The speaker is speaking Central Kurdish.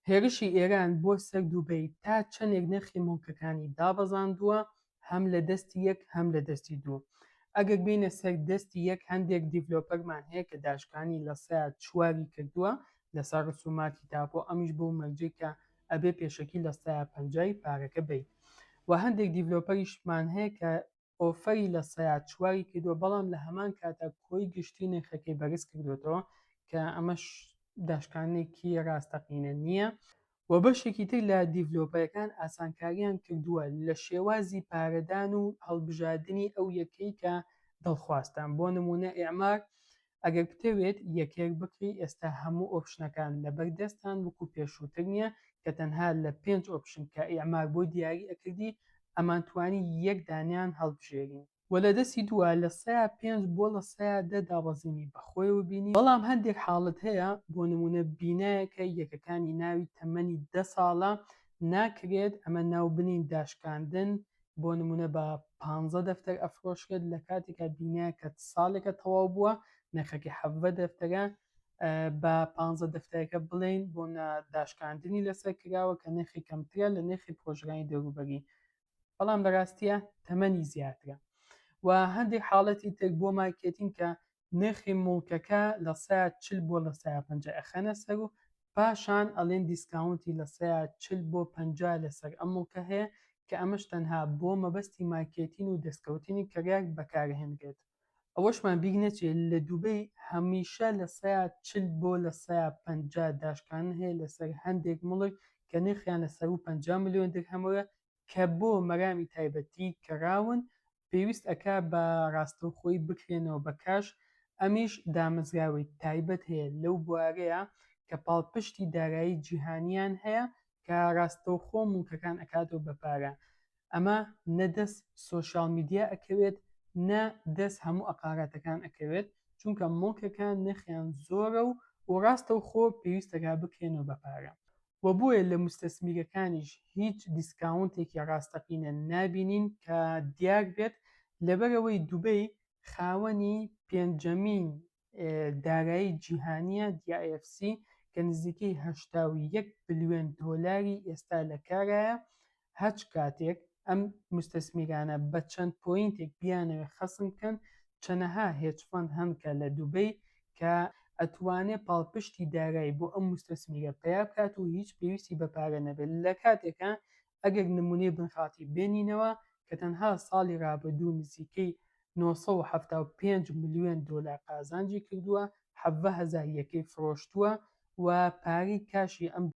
هێرشی ئێران بۆ سەر دووبەی تا چەندێک نرخی مڵکەکانی دابەزاندووە، هەم لە دەستی یەک هەم لە دەستی دوو. ئەگەر بینە سەر دەستی یەک هەندێک دیڤلۆپەرمان هەیە کە داشکانی لە سەیە چواری کردووە لەسەر ڕسوماتی تاپۆ، ئەمیش بۆ مەرجەی کە ئەبێ پێشەکی لە سەیە پەنجای پارەکە بیت. و هەندێک دیڤلۆپەریشمان هەیە کە ئۆفەری لە سەیە چواری کردووە، بەڵام لە هەمان کاتە کۆی گشتی نرخەکەی بەرز کردوێتەوە کە ئەمەش داشکانێکی ڕاستەقینە نییە. و بەشێکی تر لە دیڤلۆپەرەکان ئاسانکاریان کردووە لە شێوازی پارەدان و هەڵبژاردننی ئەو یەکەی کە دڵخواستان. بۆ نمونە ئێعمار ئەگەر بتەوێت یەکێک بکڕی، ئێستا هەموو ئۆپشنەکان لەبەردەستان وەکو پێشووتر نییە کە تەنها لە 5 ئۆپشن کە ئێعمار بۆ دیاری ئەکردی ئەمانتوانی یەک دانیان هەڵبژێرین. و لە دەستی دووە لە سەیە 5 بۆ لە سەیە 10 دابەزینی بەخۆیەوە بینی. بەڵام هەندێک حاڵەت هەیە، بۆ نمونە بینایەکە یەکەکانی ناوی تەمەنی 10 ساڵە ناکرێت ئەمە ناوبنین داشکاندن، بۆ نمونە بە 15 دەفتەر ئەفرۆشرێت لە کاتێکە بینایەکە ساڵێکە تەواو بووە نرخەکەی 17 دەفتەرە بە 15 دەفتەرەکە بڵێن بۆ داشکاندنی لەسەر کراوە کە نرخی کەمترە لە نرخی پرۆژگانی دەوروبەری، بەڵام لە ڕاستیە تەمەنی زیاترە. و هەندێک حاڵەتی تر بۆ مارکێتینگ کە نرخی مڵکەکە لە سەیە 40 بۆ لە سەیە 50 ئەخەنە سەر و پاشان ئەڵێن دیسکاونتی لە سەیە 40 بۆ 50 لەسەر ئەم مڵکە هەیە کە ئەمەش تەنها بۆ مەبەستی مارکێتین و دەستکەوتنی کەریاک بەکارهێنرێت. ئەوەشمان بیک نەچێت لە دووبەی هەمیشە لە سەیە 40 بۆ لە سەیە 50 داشکان هەیە لەسەر هەندێک مڵک کە نرخیان لەسەر و 50 ملیۆن دەرهەمەوە کە بۆ مەرامی تایبەتی کەراون پێویست ئەکا بە ڕاستەوخۆی بکرێنەوە بە کاش. ئەمیش دامەزراوەی تایبەت هەیە لەو بوارەیە کە پاڵپشتی دارایی جیهانیان هەیە کە ڕاستەوخۆ مڵکەکان ئەکاتەوە بە پارە. ئەمە نەدەست سۆشیال میدیا ئەکەوێت، نە دەست هەموو ئەقاراتەکان ئەکەوێت، چونکە مڵکەکان نرخیان زۆرە و ڕاستەوخۆ پێویستەکا بکرێنەوە بە پارە. و بۆیە لە مستەسمیرەکانیش هیچ دیسکاونتێکی ڕاستەقینە نابینین کە دیار بێت، لەبەرەوەی دووبەی خاوەنی پێنجەمین دارایی جیهانیە DIFC کە نزیکەی 81 بلیۆن دۆلاری ئێستا لە کارایە. هەچ کاتێک ئەم مستەسمیرانە بە چەند پۆینتێک بیانەوێ خەسم بکەن، چەنەها هێج فەند هەن کە لە دووبەی کە ئەتوانێت پاڵپشتی دارایی بۆ ئەم مستەسمیرە پیا بکات و هیچ پێویستی بە پارە نەبێت، لە کاتێکە ئەگەر نمونەی بنخاتی بێنینەوە کە تەنها ساڵی ڕابردوو نزیکەی 975 ملیۆن دۆلار قازانجی کردووە، 17,000 یەکەی فرۆشتووە و پارەی کاشی ئەم